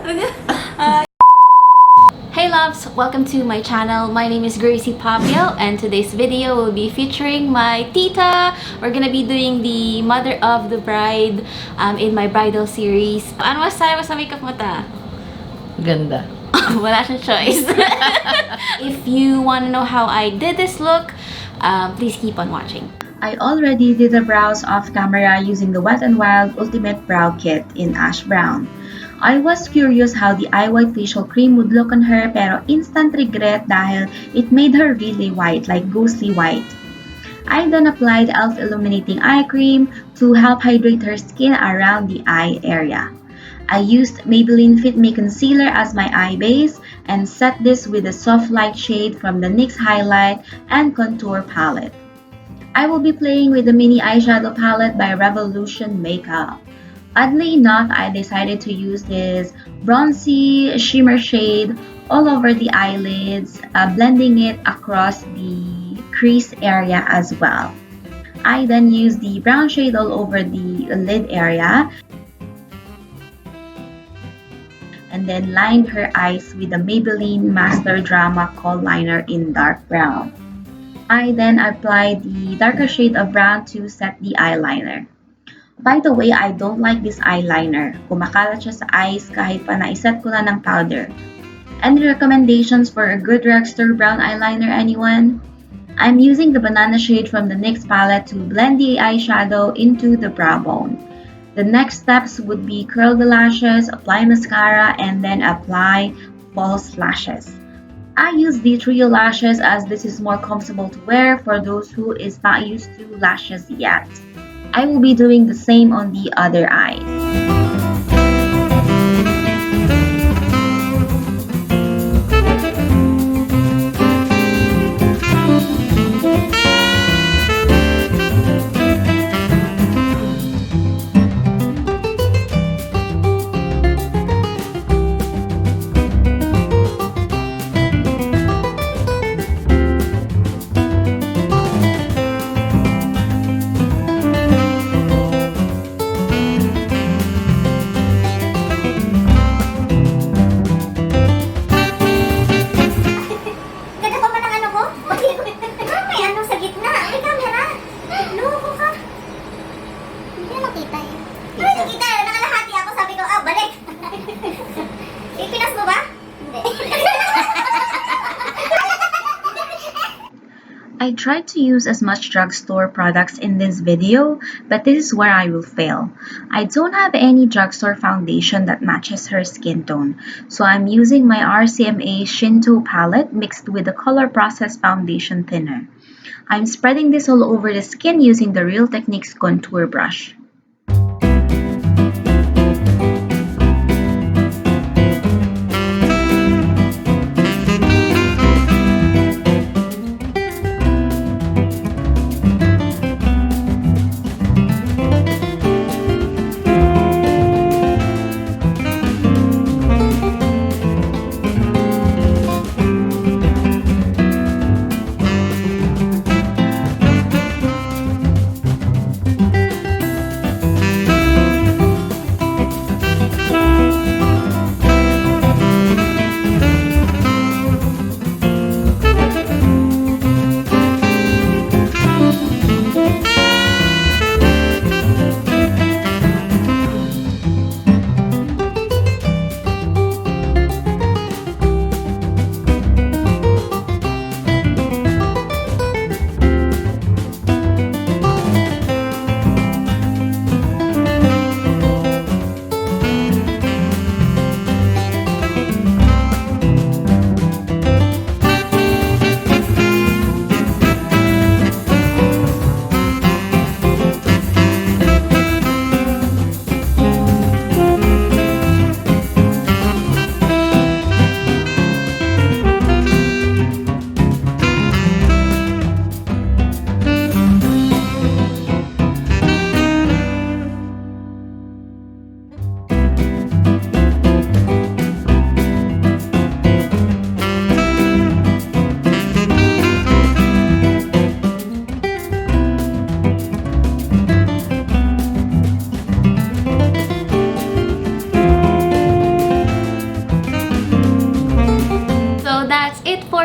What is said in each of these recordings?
Hey loves! Welcome to my channel. My name is Gracey Papio, and today's video will be featuring my tita. We're gonna be doing the mother of the bride in my bridal series. Ano masasabi mo sa makeup mo ta? Ganda. Wala siyang choice. If you want to know how I did this look, please keep on watching. I already did the brows off camera using the Wet n Wild Ultimate Brow Kit in ash brown. I was curious how the Iwhite facial cream would look on her, pero instant regret dahil it made her really white, like ghostly white. I then applied e.l.f. Illuminating Eye Cream to help hydrate her skin around the eye area. I used Maybelline Fit Concealer as my eye base and set this with a soft light shade from the NYX Highlight and Contour palette. I will be playing with the mini eyeshadow palette by Revolution Makeup. Oddly enough, I decided to use this bronzy shimmer shade all over the eyelids, blending it across the crease area as well. I then used the brown shade all over the lid area and then lined her eyes with the Maybelline Master Drama Kohl Liner in dark brown. I then applied the darker shade of brown to set the eyeliner. By the way, I don't like this eyeliner. Kumakalat siya sa eyes kahit pa naiset ko na ng powder. Any recommendations for a good drugstore brown eyeliner, anyone? I'm using the banana shade from the NYX palette to blend the eyeshadow into the brow bone. The next steps would be curl the lashes, apply mascara, and then apply false lashes. I use the trio lashes as this is more comfortable to wear for those who is not used to lashes yet. I will be doing the same on the other eye. I tried to use as much drugstore products in this video, but this is where I will fail. I don't have any drugstore foundation that matches her skin tone, so I'm using my RCMA Shinto palette mixed with the Color Process Foundation Thinner. I'm spreading this all over the skin using the Real Techniques contour brush.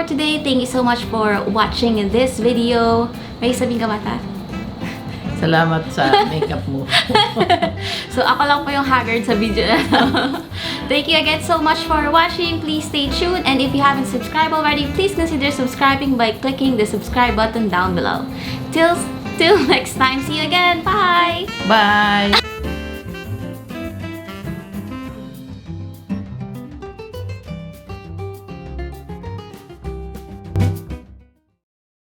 today. Thank you so much for watching this video. May sabihin ka mata? Salamat sa makeup mo. So, ako lang po yung haggard sa video na to. Thank you again so much for watching. Please stay tuned. And if you haven't subscribed already, please consider subscribing by clicking the subscribe button down below. Till next time. See you again. Bye! Bye!